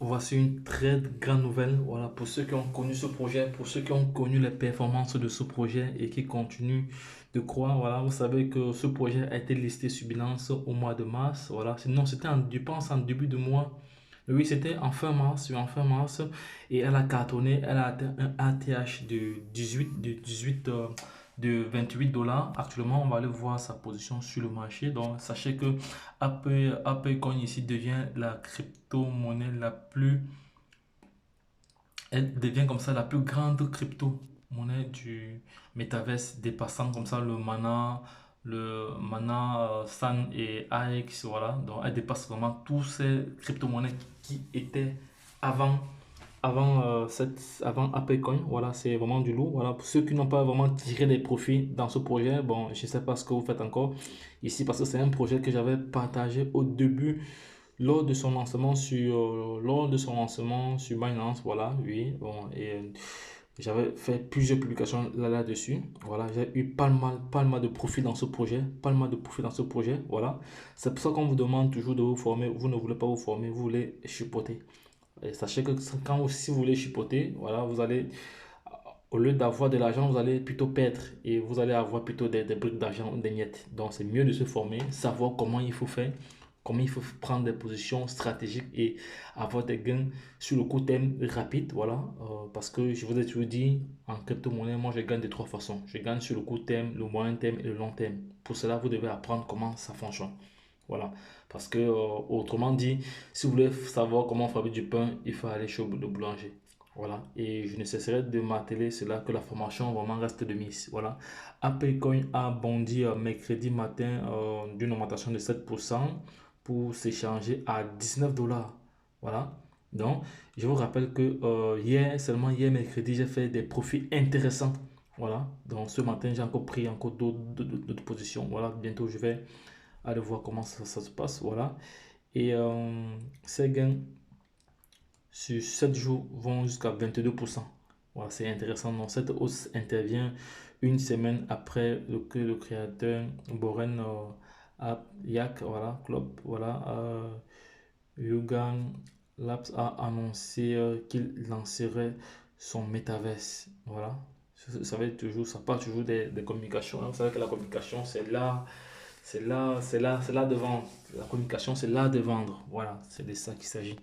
Voici une très grande nouvelle. Voilà, pour ceux qui ont connu ce projet, pour ceux qui ont connu les performances de ce projet et qui continuent de croire. Voilà, vous savez que ce projet a été listé sur Binance au mois de mars. Voilà, sinon c'était je pense en début de mois. Oui, c'était en fin mars, oui, en fin mars. Et elle a cartonné, elle a atteint un ATH de 28 dollars. Actuellement, on va aller voir sa position sur le marché. Donc, sachez que Apple Coin ici devient la crypto-monnaie elle devient comme ça la plus grande crypto-monnaie du Metaverse, dépassant comme ça le Mana, San et AX, voilà. Donc, elle dépasse vraiment tous ces crypto-monnaies qui étaient avant avant Apple Coin. Voilà, c'est vraiment du lourd. Voilà, pour ceux qui n'ont pas vraiment tiré des profits dans ce projet, bon, je ne sais pas ce que vous faites encore ici parce que c'est un projet que j'avais partagé au début lors de son lancement sur Binance. Voilà, oui, bon, et j'avais fait plusieurs publications là-dessus. Voilà, j'ai eu pas mal de profit dans ce projet, pas mal de profit dans ce projet. Voilà, c'est pour ça qu'on vous demande toujours de vous former. Vous ne voulez pas vous former, vous voulez chipoter. Et sachez que si vous voulez chipoter, voilà, vous allez, au lieu d'avoir de l'argent, vous allez plutôt perdre et vous allez avoir plutôt des briques d'argent, des miettes. Donc, c'est mieux de se former, savoir comment il faut faire, comment il faut prendre des positions stratégiques et avoir des gains sur le court terme rapide. Voilà. Parce que je vous ai toujours dit, en crypto-monnaie, moi, je gagne de trois façons. Je gagne sur le court terme, le moyen terme et le long terme. Pour cela, vous devez apprendre comment ça fonctionne. Voilà. Parce que, autrement dit, si vous voulez savoir comment fabriquer du pain, il faut aller chez le boulanger. Voilà. Et je ne cesserai de marteler cela que la formation vraiment reste de mise. Voilà. Apple Coin a bondi mercredi matin d'une augmentation de 7% pour s'échanger à 19 dollars. Voilà. Donc, je vous rappelle que seulement hier mercredi, j'ai fait des profits intéressants. Voilà. Donc, ce matin, j'ai encore pris encore d'autres positions. Voilà. Bientôt, je vais aller voir comment ça se passe. Voilà. Et ces gains sur 7 jours vont jusqu'à 22%. Voilà, c'est intéressant. Donc, cette hausse intervient une semaine après que le créateur Boren Yak, voilà, Club, voilà, Yugan Labs a annoncé qu'il lancerait son métaverse. Voilà. Ça va être toujours, ça part toujours des communications, hein. Vous savez que la communication, c'est là de vendre. La communication, c'est là de vendre. Voilà, c'est de ça qu'il s'agit.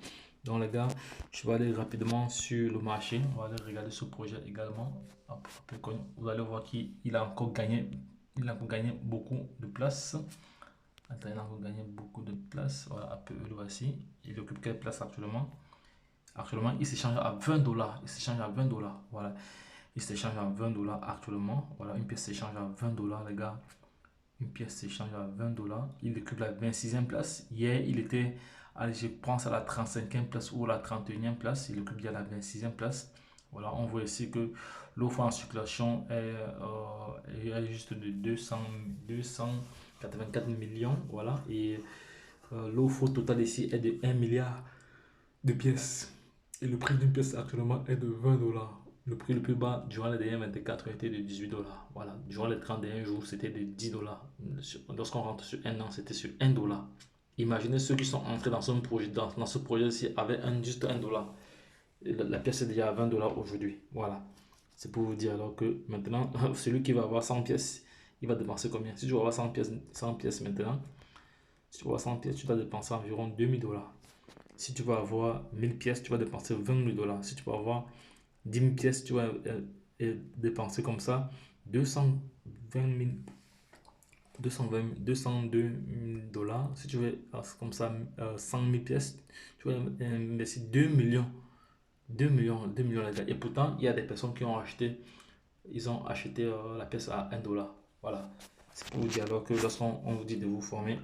Donc, les gars, je vais aller rapidement sur le marché. On va aller regarder ce projet également. Vous allez voir qu'il a encore gagné. Il a encore gagné beaucoup de place. Attends, il a encore gagné beaucoup de place. Voilà, un peu le voici. Il occupe quelle place actuellement? Actuellement, il s'échange à 20 dollars. Il s'échange à 20 dollars. Voilà. Il s'échange à 20 dollars actuellement. Voilà, une pièce s'échange à 20 dollars, les gars. Une pièce s'échange à 20 dollars. Il occupe la 26e place. Hier, il était, allez, je pense, à la 35e place ou la 31e place. Il occupe bien la 26e place. Voilà, on voit ici que l'offre en circulation est juste de 284 millions. Voilà, et l'offre totale ici est de 1 milliard de pièces. Et le prix d'une pièce actuellement est de 20 dollars. Le prix le plus bas durant les derniers 24 heures était de 18 dollars. Voilà. Durant les 30 derniers jours, c'était de 10 dollars. Lorsqu'on rentre sur un an, c'était sur 1 dollar. Imaginez ceux qui sont entrés dans ce projet-ci avec juste 1 dollar. La pièce est déjà à 20 dollars aujourd'hui. Voilà. C'est pour vous dire alors que maintenant, celui qui va avoir 100 pièces, il va dépenser combien? Si tu vas avoir 100 pièces maintenant, si tu vas avoir 100 pièces, tu dois dépenser environ 2000 dollars. Si tu vas avoir 1000 pièces, tu vas dépenser 20 000 dollars. Si tu vas avoir 10 000 pièces, tu vas dépenser comme ça 220 000, 202 000 dollars. Si tu veux comme ça 100 000 pièces, tu vas investir 2 millions. 2 millions les gars. Et pourtant, il y a des personnes qui ont acheté, ils ont acheté la pièce à 1 dollar. Voilà. C'est pour vous dire alors que lorsqu'on vous dit de vous former,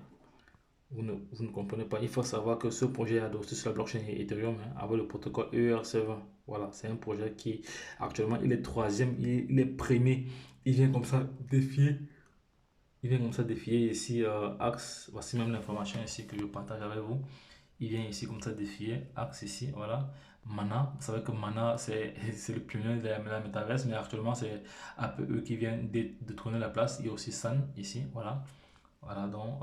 vous ne comprenez pas. Il faut savoir que ce projet est adossé sur la blockchain Ethereum, hein, avec le protocole ERC20. Voilà, c'est un projet qui actuellement il est troisième, il est premier. Il vient comme ça défier. Il vient comme ça défier ici Axe. Voici même l'information ici que je partage avec vous. Il vient ici comme ça défier Axe ici, voilà. Mana, vous savez que Mana c'est le pionnier de la métaverse, mais actuellement c'est un peu eux qui viennent détrôner la place. Il y a aussi Sun ici, voilà. Voilà, donc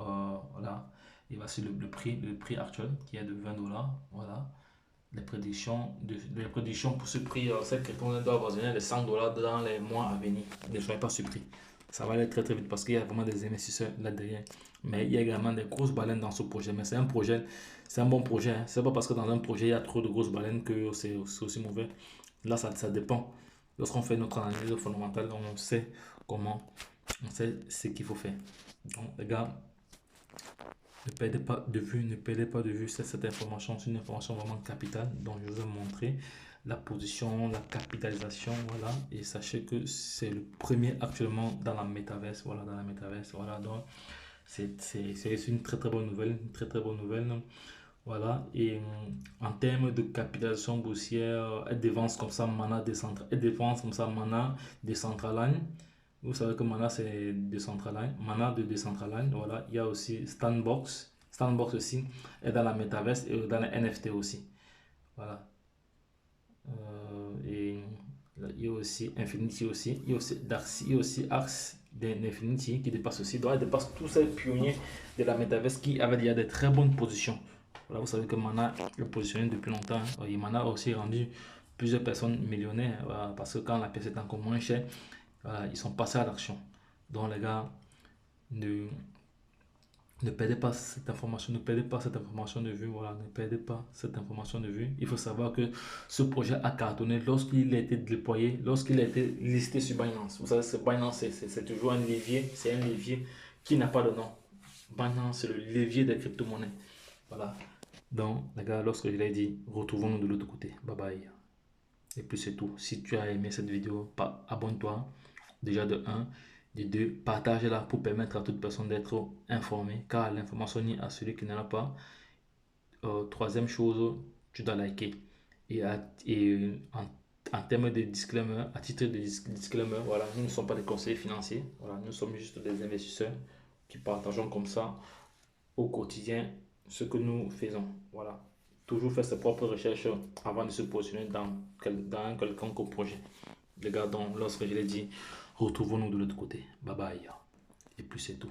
voilà. Et voici le prix actuel qui est de 20 dollars. Voilà. les prédictions pour ce prix, cette crypto-monnaie doit avoisiner les $100 dans les mois à venir. Ne soyez pas surpris. Ça va aller très très vite parce qu'il y a vraiment des investisseurs là derrière. Mais il y a également des grosses baleines dans ce projet. Mais c'est un projet, c'est un bon projet, hein. C'est pas parce que dans un projet il y a trop de grosses baleines que c'est aussi mauvais. Là, ça dépend. Lorsqu'on fait notre analyse fondamentale, on sait comment, on sait ce qu'il faut faire. Donc, les gars, ne perdez pas de vue, ne perdez pas de vue cette information. C'est une information vraiment capitale dont je vous ai montré la position, la capitalisation, voilà. Et sachez que c'est le premier actuellement dans la métaverse, voilà, dans la métaverse, voilà. Donc, c'est une très très bonne nouvelle, une très très bonne nouvelle. Voilà, et en termes de capitalisation boursière, elle dévance comme ça Mana décentralisé. Elle dévance comme ça Mana Decentraland. Vous savez que Mana c'est Decentraland. Mana de Decentraland. Voilà, il y a aussi Standbox. Standbox aussi est dans la Metaverse et dans les NFT aussi. Voilà. Et il y a aussi Infinity aussi. Il y a aussi Darcy, il y a aussi Arx d'Infinity qui dépasse aussi. Donc elle dépasse tous ces pionniers de la Metaverse qui avaient déjà des très bonnes positions. Voilà, vous savez que Mana est positionné depuis longtemps, hein. Et Mana a aussi rendu plusieurs personnes millionnaires, voilà, parce que quand la pièce est encore moins chère, voilà, ils sont passés à l'action. Donc les gars, ne, ne perdez pas cette information, ne perdez pas cette information de vue, voilà, ne perdez pas cette information de vue. Il faut savoir que ce projet a cartonné lorsqu'il a été déployé, lorsqu'il a été listé sur Binance. Vous savez, Binance, c'est toujours un levier, c'est un levier qui n'a pas de nom. Binance, c'est le levier des crypto-monnaies. Voilà. Donc, les gars, lorsque je l'ai dit, retrouvons-nous de l'autre côté. Bye bye. Et puis c'est tout. Si tu as aimé cette vidéo, abonne-toi. Déjà de un. De 2, partage-la pour permettre à toute personne d'être informée. Car l'information n'est à celui qui n'en a pas. Troisième chose, tu dois liker. Et, en termes de disclaimer, à titre de disclaimer, voilà, nous ne sommes pas des conseillers financiers. Voilà, nous sommes juste des investisseurs qui partageons comme ça au quotidien ce que nous faisons. Voilà. Toujours faire ses propres recherches avant de se positionner dans un quelconque projet. Les gars, donc, lorsque je l'ai dit, retrouvons-nous de l'autre côté. Bye bye. Et puis c'est tout.